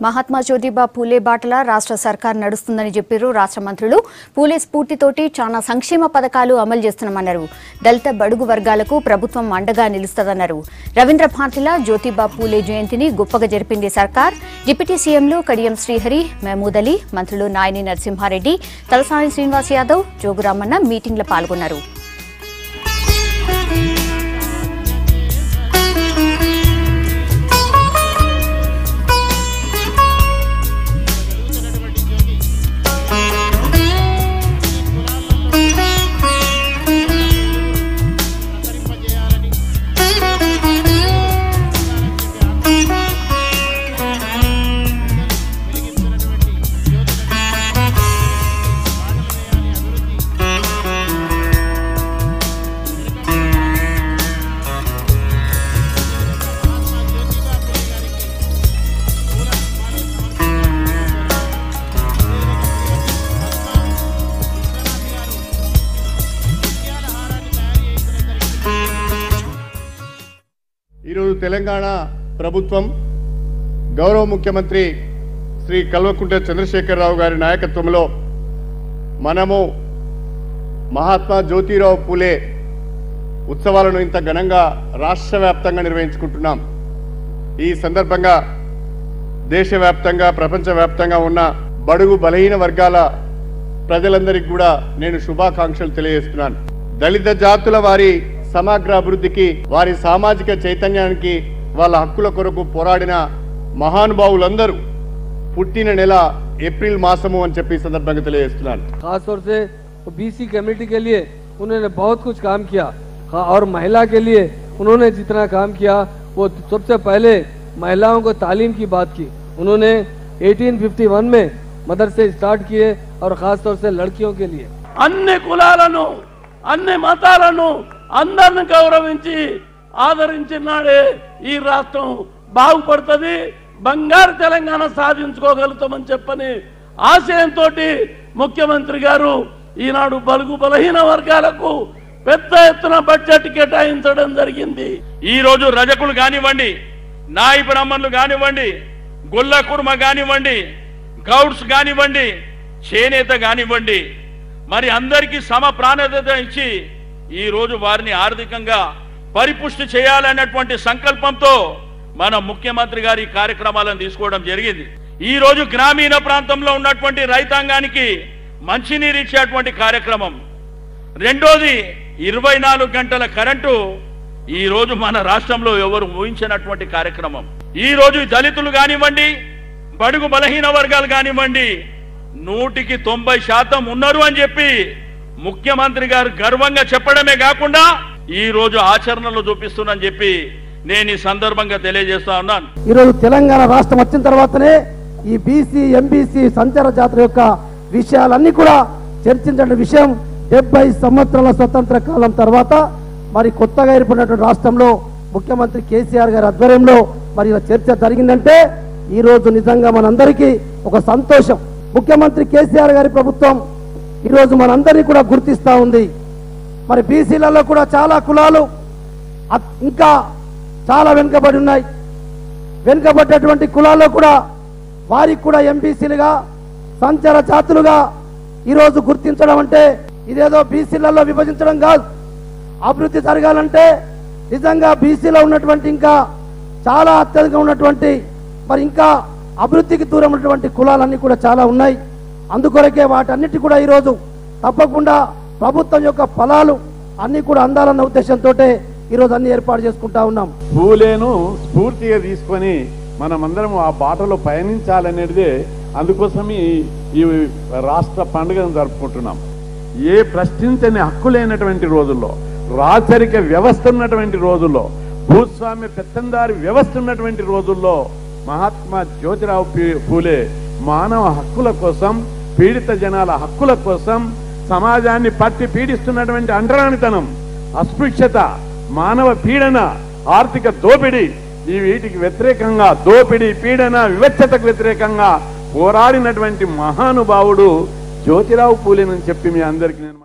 మహాత్మా జ్యోతిబా పూలే బాటల రాష్ట్ర సర్కార్ నడుస్తుందని చెప్పారు రాష్ట్ర మంత్రులు. పూలే స్ఫూర్తితోటి చాలా సంక్షేమ పథకాలు అమలు చేస్తున్నామన్నారు. దళిత బడుగు వర్గాలకు ప్రభుత్వం అండగా నిలుస్తుందన్నారు. రవీంద్ర భారతిలా జ్యోతిబా పూలే జయంతిని గొప్పగా జరిపింది సర్కార్. డిప్యూటీ సీఎంలు కడియం శ్రీహరి, మహమూద్ అలీ, మంత్రులు నాయని నరసింహారెడ్డి, తలసాని శ్రీనివాస్ యాదవ్, జోగురామన్న మీటింగ్లో పాల్గొన్నారు. ఈరోజు తెలంగాణ ప్రభుత్వం గౌరవ ముఖ్యమంత్రి శ్రీ కల్వకుంట్ల చంద్రశేఖరరావు గారి నాయకత్వంలో మనము మహాత్మా జ్యోతిరావు పూలే ఉత్సవాలను ఇంత ఘనంగా రాష్ట్ర వ్యాప్తంగా నిర్వహించుకుంటున్నాం. ఈ సందర్భంగా దేశవ్యాప్తంగా ప్రపంచవ్యాప్తంగా ఉన్న బడుగు బలహీన వర్గాల ప్రజలందరికీ కూడా నేను శుభాకాంక్షలు తెలియజేస్తున్నాను. దళిత జాతుల వారి సమగ్ర అభివృద్ధికి, వారి సామాజిక చైతన్యానికి, వాళ్ళ హక్కుల కొరకు పోరాడిన మహానుభావులందరూ పుట్టిన నెల ఏప్రిల్ మాసము అని చెప్పి సందర్భంగా తెలియజేస్తున్నాను. खास तौर से बीसी कमेटी के लिए उन्होंने बहुत कुछ काम किया और महिला के लिए उन्होंने जितना काम किया वो सबसे पहले महिलाओं को तालीम की बात की. उन्होंने 1851 में मदरसे स्टार्ट किए और खास तौर से लड़कियों के लिए अन्य కులాలను అన్ని మతాలను అందరిని గౌరవించి ఆదరించినాడే ఈ రాష్ట్రం బాగుపడుతుంది, బంగారు తెలంగాణ సాధించుకోగలుగుతామని చెప్పని ఆశయంతో ముఖ్యమంత్రి గారు ఈనాడు బలుగు బలహీన వర్గాలకు పెద్ద ఎత్తున బడ్జెట్ కేటాయించడం జరిగింది. ఈ రోజు రజకులు కానివ్వండి, నాయి బ్రాహ్మణులు కానివ్వండి, గొల్ల కుర్మ కానివ్వండి, గౌడ్స్ కానివ్వండి, చేనేత కానివ్వండి, మరి అందరికీ సమ ప్రాధాన్యత ఇచ్చి ఈ రోజు వారిని ఆర్థికంగా పరిపుష్టి చేయాలన్నటువంటి సంకల్పంతో మన ముఖ్యమంత్రి గారి కార్యక్రమాలను తీసుకోవడం జరిగింది. ఈ రోజు గ్రామీణ ప్రాంతంలో ఉన్నటువంటి రైతాంగానికి మంచినీరు ఇచ్చేటువంటి కార్యక్రమం. రెండోది 24 గంటల కరెంటు ఈ రోజు మన రాష్ట్రంలో ఎవరు ఊహించినటువంటి కార్యక్రమం. ఈ రోజు దళితులు కానివ్వండి, బడుగు బలహీన వర్గాలు కానివ్వండి 100% ఉన్నారు అని చెప్పి ముఖ్యమంత్రి గారు గర్వంగా చెప్పడమే కాకుండా ఈ రోజు ఆచరణలో చూపిస్తున్నానని చెప్పి నేను ఈ సందర్భంగా తెలియజేస్తా ఉన్నాను. ఈ రోజు తెలంగాణ రాష్ట్రం వచ్చిన తర్వాతనే ఈ బీసీ ఎంబీసీ సంచార జాతర యొక్క విషయాలన్నీ కూడా చర్చించిన విషయం. 70 సంవత్సరాల స్వతంత్ర కాలం తర్వాత మరి కొత్తగా ఏర్పడినటువంటి రాష్ట్రంలో ముఖ్యమంత్రి కేసీఆర్ గారి ఆధ్వర్యంలో మరి చర్చ జరిగిందంటే ఈ రోజు నిజంగా మనందరికీ ఒక సంతోషం. ముఖ్యమంత్రి కేసీఆర్ గారి ప్రభుత్వం ఈరోజు మనందరినీ కూడా గుర్తిస్తూ ఉంది. మరి బీసీలలో కూడా చాలా కులాలు ఇంకా చాలా వెనుకబడి ఉన్నాయి. వెనుకబడ్డటువంటి కులాల్లో కూడా వారికి కూడా ఎంబీసీలుగా సంచార జాతులుగా ఈరోజు గుర్తించడం అంటే ఇదేదో బీసీలలో విభజించడం కాదు. అభివృద్ధి జరగాలంటే నిజంగా బీసీలో ఉన్నటువంటి ఇంకా చాలా అత్యధికంగా ఉన్నటువంటి మరి ఇంకా అభివృద్ధికి దూరం ఉన్నటువంటి కులాలన్నీ కూడా చాలా ఉన్నాయి. అందుకొరకే వాటన్నిటి కూడా ఈరోజు తప్పకుండా ప్రభుత్వం యొక్క ఫలాలు అన్ని కూడా అందాలన్న ఉద్దేశంతో ఈరోజు అన్ని ఏర్పాటు చేసుకుంటా ఉన్నాం. పూలేను స్ఫూర్తిగా తీసుకొని మనమందరం ఆ బాటలో పయనించాలనేదే అందుకోసం ఈ రాష్ట్ర పండుగను జరుపుకుంటున్నాం. ఏ ప్రశ్నించని హక్కు లేనటువంటి రోజుల్లో, రాచరిక వ్యవస్థ ఉన్నటువంటి రోజుల్లో, భూస్వామ్య పెత్తందారి వ్యవస్థ ఉన్నటువంటి రోజుల్లో మహాత్మా జ్యోతిరావు పూలే మానవ హక్కుల కోసం, పీడిత జనాల హక్కుల కోసం, సమాజాన్ని పట్టి పీడిస్తున్నటువంటి అంటరానితనం, అస్పృశ్యత, మానవ పీడన, ఆర్థిక దోపిడీ, ఈ వీటికి వ్యతిరేకంగా, దోపిడీ, పీడన, వివక్షతకు వ్యతిరేకంగా పోరాడినటువంటి మహానుభావుడు జ్యోతిరావు పూలేనని చెప్పి మీ అందరికీ నేను